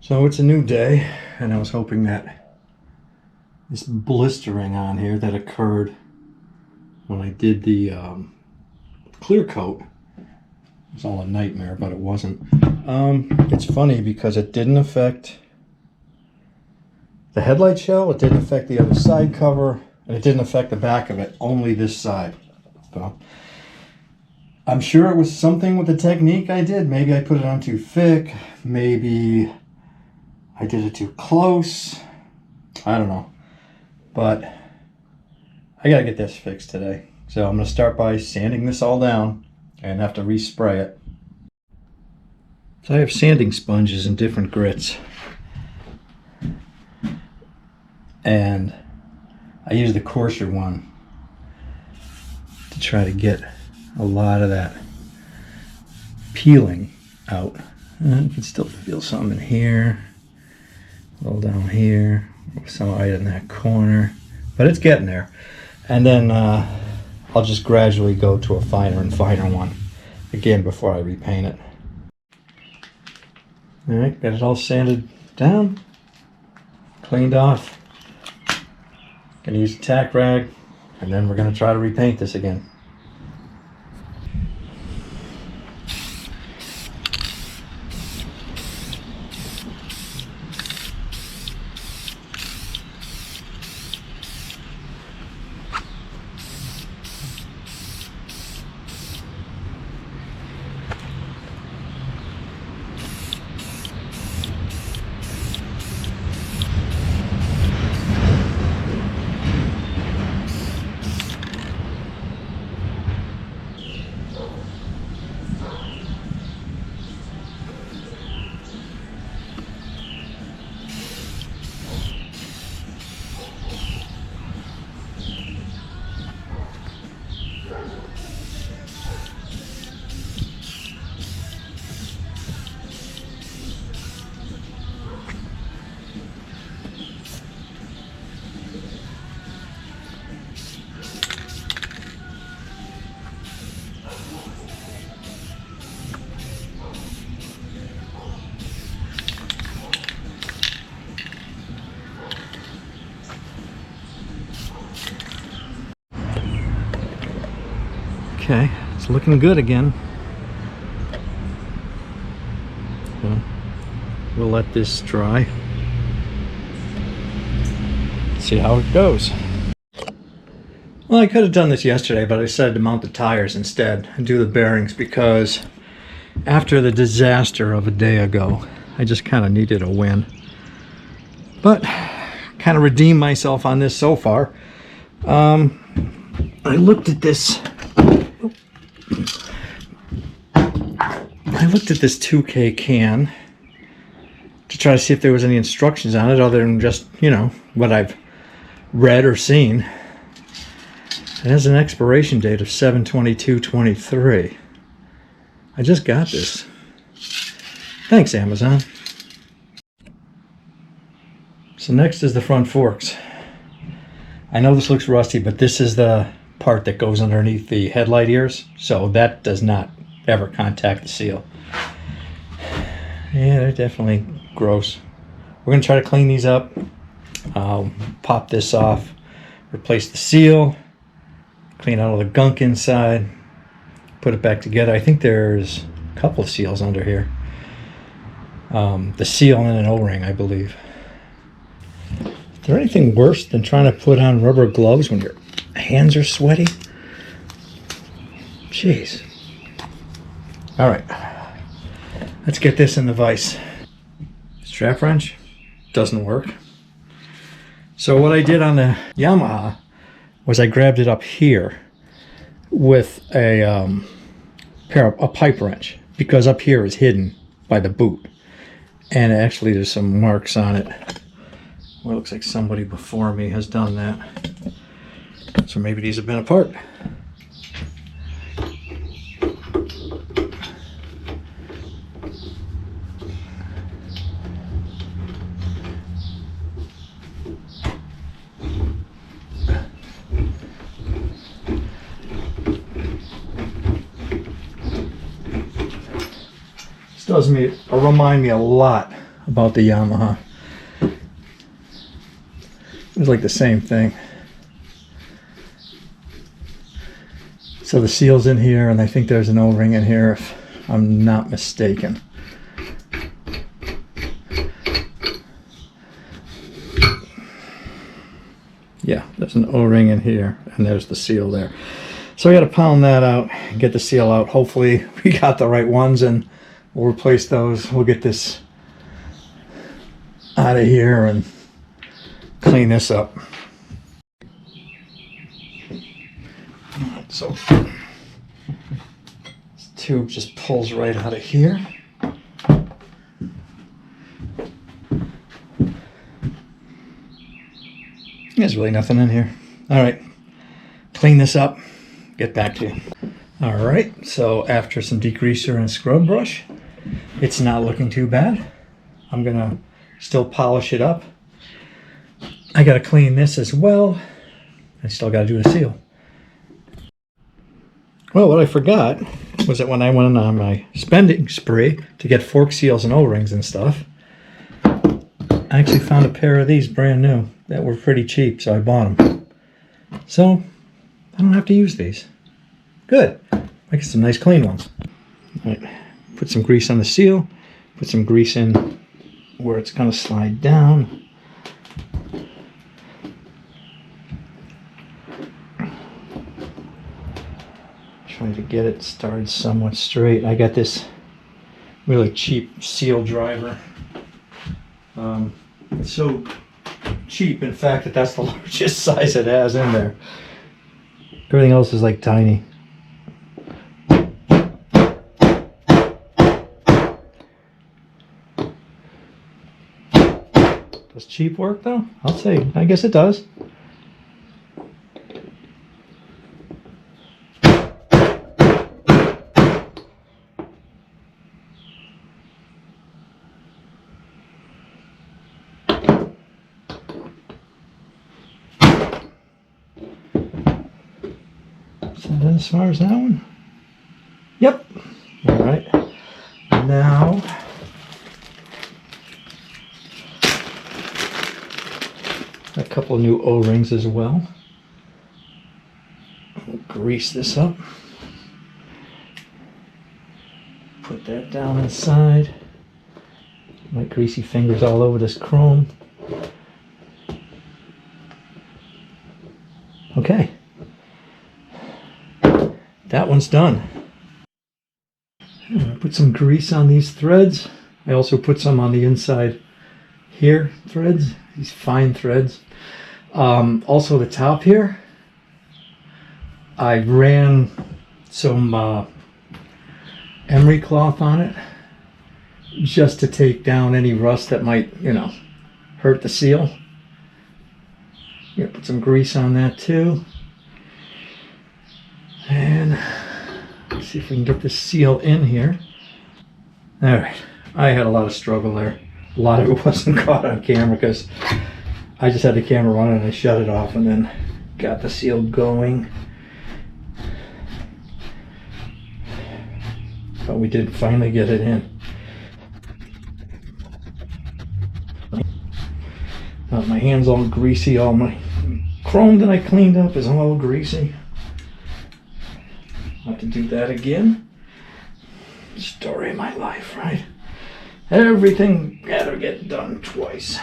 So it's a new day, and I was hoping that this blistering on here that occurred when I did the clear coat was all a nightmare, but it wasn't. It's funny because it didn't affect the headlight shell, it didn't affect the other side cover, and it didn't affect the back of it, only this side. So I'm sure it was something with the technique I did. Maybe I put it on too thick, maybe I did it too close. I don't know. But I gotta get this fixed today. So I'm gonna start by sanding this all down and have to respray it. So I have sanding sponges in different grits. And I use the coarser one to try to get a lot of that peeling out. And you can still feel some in here. A little down here, some right in that corner, but it's getting there. And then I'll just gradually go to a finer and finer one again before I repaint it. All right, got it all sanded down, cleaned off. Gonna use a tack rag, and then we're gonna try to repaint this again. Okay, it's looking good again. So we'll let this dry. See how it goes. Well, I could have done this yesterday, but I decided to mount the tires instead and do the bearings because after the disaster of a day ago, I just kind of needed a win. But kind of redeemed myself on this so far. I looked at this. I looked at this 2K can to try to see if there was any instructions on it other than just, you know, what I've read or seen. It has an expiration date of 7/22/23. I just got this. Thanks, Amazon. So next is the front forks. I know this looks rusty, but this is the part that goes underneath the headlight ears, so that does not ever contact the seal. Yeah, they're definitely gross. We're gonna try to clean these up. Pop this off, replace the seal, clean out all the gunk inside, put it back together. I think there's a couple of seals under here. The seal and an O-ring, I believe. Is there anything worse than trying to put on rubber gloves when your hands are sweaty? Jeez. All right, let's get this in the vise. Strap wrench doesn't work. So what I did on the Yamaha was I grabbed it up here with a pipe wrench, because up here is hidden by the boot, and actually there's some marks on it. Well, it looks like somebody before me has done that, so maybe these have been apart. Remind me a lot about the Yamaha. It was like the same thing. So the seal's in here, and I think there's an O-ring in here if I'm not mistaken. Yeah, there's an O-ring in here, and there's the seal there. So I got to pound that out and get the seal out. Hopefully we got the right ones, and we'll replace those. We'll get this out of here and clean this up. So this tube just pulls right out of here. There's really nothing in here. All right, clean this up, get back to you. All right, so after some degreaser and scrub brush, it's not looking too bad. I'm gonna still polish it up. I gotta clean this as well. I still gotta do the seal. Well, what I forgot was that when I went on my spending spree to get fork seals and O-rings and stuff, I actually found a pair of these brand new that were pretty cheap, so I bought them. So I don't have to use these. Good. I get some nice clean ones. All right. Put some grease on the seal. Put some grease in where it's going to slide down. Trying to get it started somewhat straight. I got this really cheap seal driver. It's so cheap, in fact, that that's the largest size it has in there. Everything else is like tiny. Does cheap work though? I'll say, I guess it does. As far as that one? Yep. All right. Now a couple of new O-rings as well. We'll grease this up. Put that down inside. My greasy fingers all over this chrome. Okay. That one's done. I'm gonna put some grease on these threads. I also put some on the inside here threads, these fine threads. Also the top here, I ran some emery cloth on it just to take down any rust that might, hurt the seal. Put some grease on that too. And let's see if we can get the seal in here. All right, I had a lot of struggle there. A lot of it wasn't caught on camera because I just had the camera running and I shut it off and then got the seal going. But we did finally get it in. My hand's all greasy, all my chrome that I cleaned up is all greasy. I'll have to do that again. Story of my life, right? Everything gotta get done twice.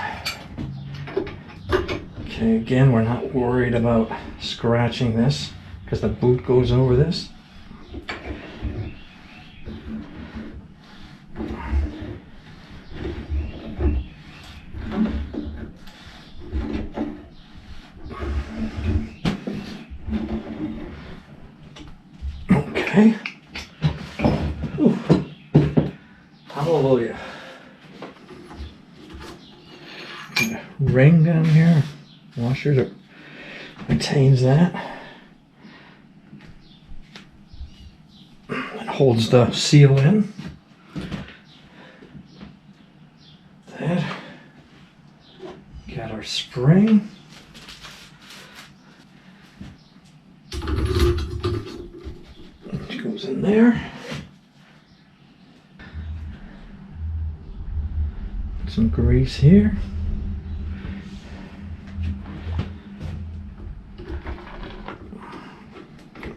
Okay, again, we're not worried about scratching this because the boot goes over this. Okay. Ooh. Hallelujah. Ring down here. Washer that retains that. It holds the seal in. That. Got our spring. It goes in there. Some grease here.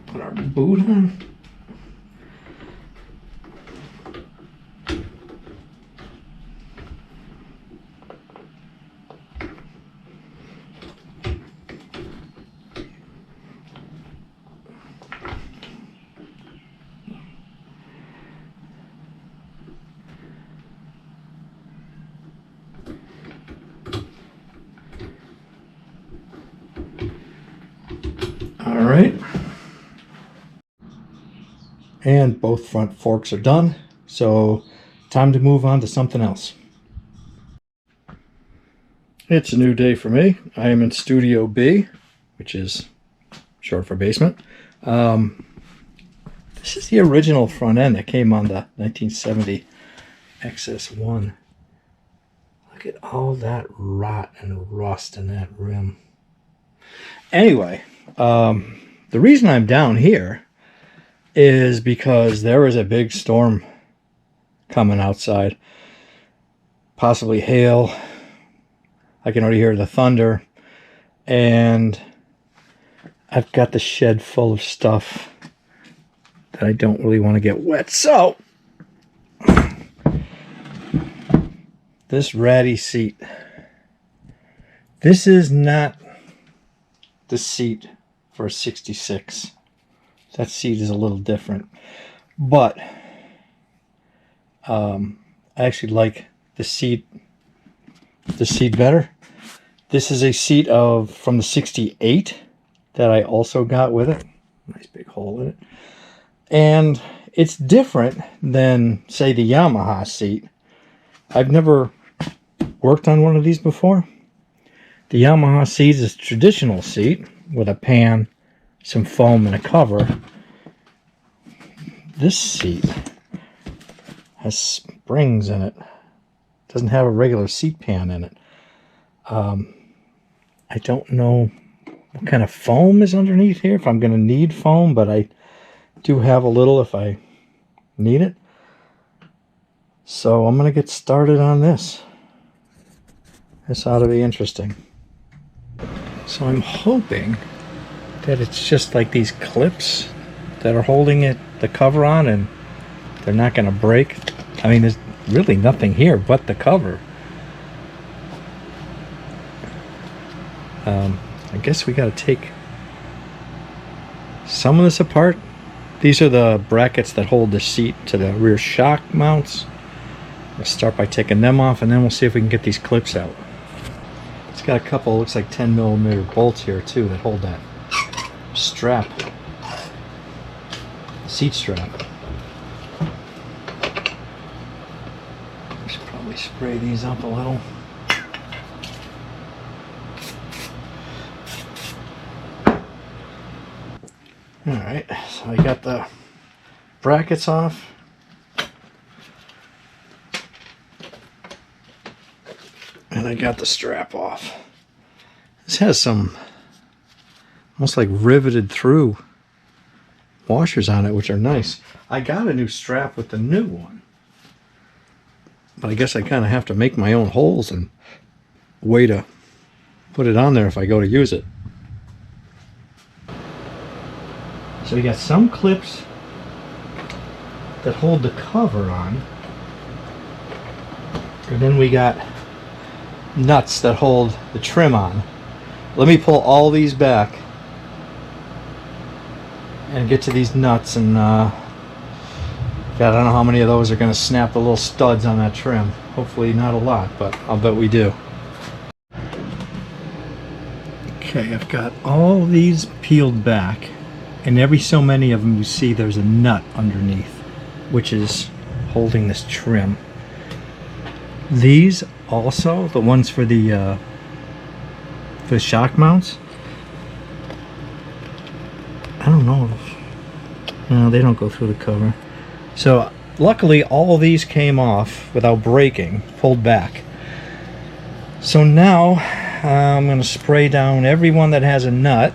Put our boot on. All right, and both front forks are done, so time to move on to something else. It's a new day for me. I am in Studio B, which is short for basement. This is the original front end that came on the 1970 XS1. Look at all that rot and rust in that rim. Anyway, the reason I'm down here is because there is a big storm coming outside. Possibly hail. I can already hear the thunder. And I've got the shed full of stuff that I don't really want to get wet. So, this ratty seat. This is not the seat for a 66. That seat is a little different, but I actually like the seat better. This is a seat from the 68 that I also got with it. Nice big hole in it, and it's different than, say, the Yamaha seat. I've never worked on one of these before. The Yamaha seat is a traditional seat with a pan, some foam, and a cover. This seat has springs in it. Doesn't have a regular seat pan in it. I don't know what kind of foam is underneath here, if I'm going to need foam, but I do have a little if I need it. So I'm going to get started on this. This ought to be interesting. So I'm hoping that it's just like these clips that are holding the cover on, and they're not going to break. I mean, there's really nothing here but the cover. I guess we got to take some of this apart. These are the brackets that hold the seat to the rear shock mounts. We'll start by taking them off, and then we'll see if we can get these clips out. It's got a couple, looks like 10mm bolts here too that hold that strap, seat strap. I should probably spray these up a little. Alright, so I got the brackets off. And I got the strap off. This has some almost like riveted through washers on it, which are nice. I got a new strap with the new one, but I guess I kind of have to make my own holes and way to put it on there if I go to use it. So we got some clips that hold the cover on, and then we got nuts that hold the trim on. Let me pull all these back and get to these nuts, and God, I don't know how many of those are going to snap the little studs on that trim. Hopefully not a lot, but I'll bet we do. Okay, I've got all these peeled back, and every so many of them you see there's a nut underneath, which is holding this trim. These also, the ones for the shock mounts, I don't know. No, they don't go through the cover. So luckily all of these came off without breaking, pulled back. So now I'm going to spray down every one that has a nut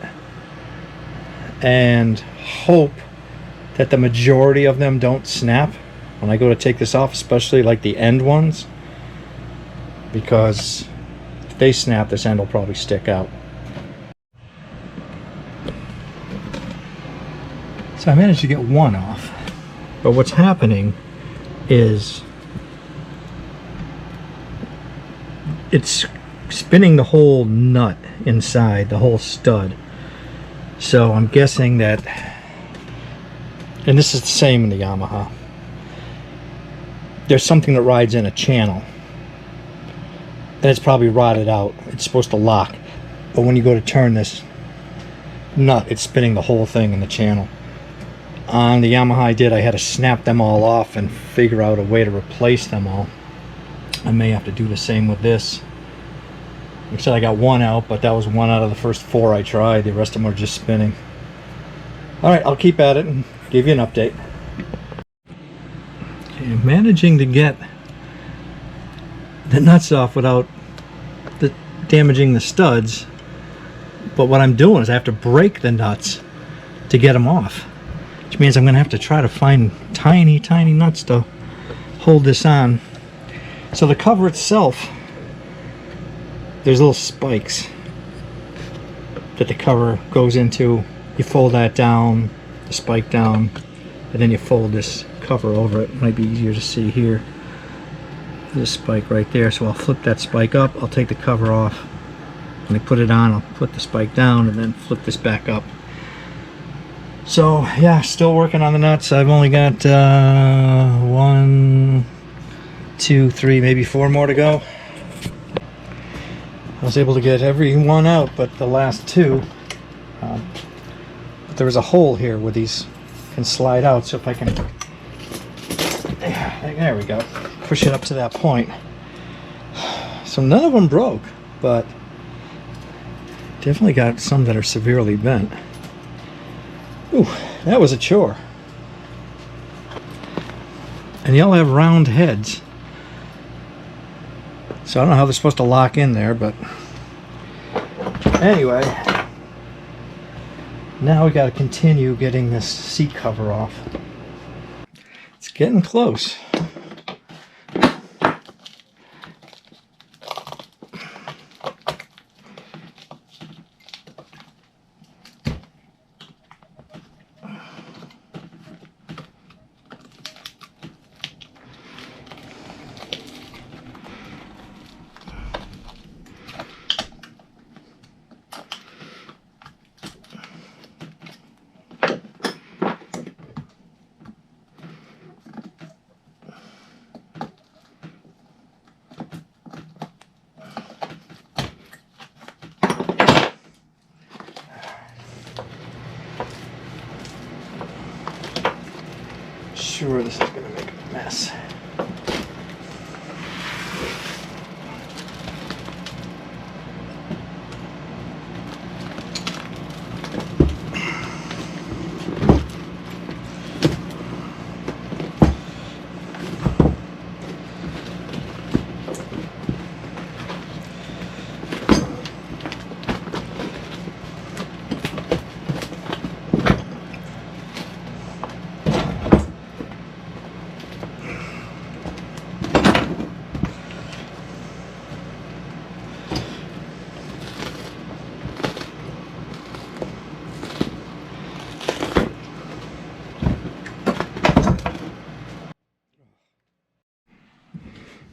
and hope that the majority of them don't snap when I go to take this off, especially like the end ones. because if they snap, this end will probably stick out. So I managed to get one off, but what's happening is it's spinning the whole nut inside, the whole stud. So I'm guessing that, and this is the same in the Yamaha, there's something that rides in a channel and it's probably rotted out. It's supposed to lock, but when you go to turn this nut, it's spinning the whole thing in the channel. On the Yamaha I had to snap them all off and figure out a way to replace them all. I may have to do the same with this. Like I said, I got one out, but that was one out of the first 4 I tried. The rest of them are just spinning. Alright, I'll keep at it and give you an update. Okay, I'm managing to get the nuts off without damaging the studs, but what I'm doing is I have to break the nuts to get them off, which means I'm going to have to try to find tiny nuts to hold this on. So the cover itself, there's little spikes that the cover goes into. You fold that down, the spike down, and then you fold this cover over it. Might be easier to see here. There's a spike right there, so I'll flip that spike up, I'll take the cover off. When I put it on, I'll put the spike down and then flip this back up. So yeah, still working on the nuts. I've only got 1, 2, 3, maybe 4 more to go. I was able to get every one out but the last 2. But there was a hole here where these can slide out, so if I can, there we go, push it up to that point. So none of them broke, but definitely got some that are severely bent. Ooh, that was a chore. And they all have round heads, so I don't know how they're supposed to lock in there, but anyway, now we got to continue getting this seat cover off. It's getting close. Sure, this is going to make a mess.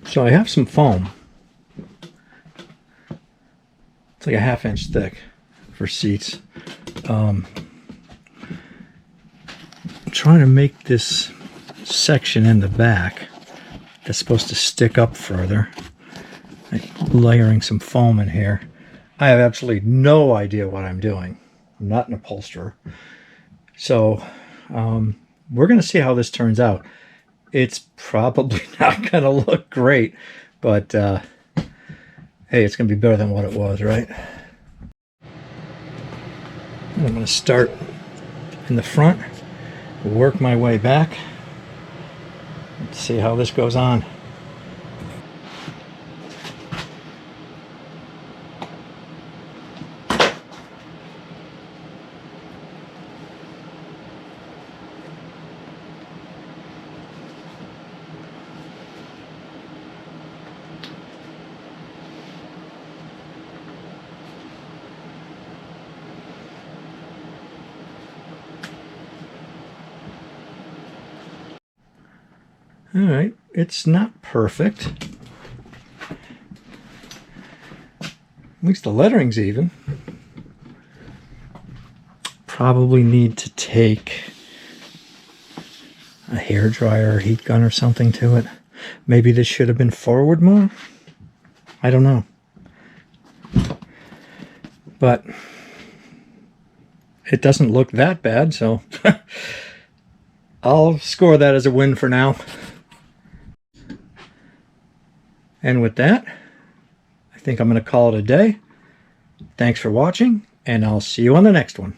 So I have some foam. It's like a 1/2 inch thick for seats. I'm trying to make this section in the back that's supposed to stick up further. I'm layering some foam in here. I have absolutely no idea what I'm doing. I'm not an upholsterer. So we're going to see how this turns out. It's probably not going to look great, but hey, it's going to be better than what it was, right? I'm going to start in the front, work my way back. Let's see how this goes on. All right, it's not perfect. At least the lettering's even. Probably need to take a hairdryer or heat gun or something to it. Maybe this should have been forward more. I don't know. But it doesn't look that bad, so I'll score that as a win for now. And with that, I think I'm going to call it a day. Thanks for watching, and I'll see you on the next one.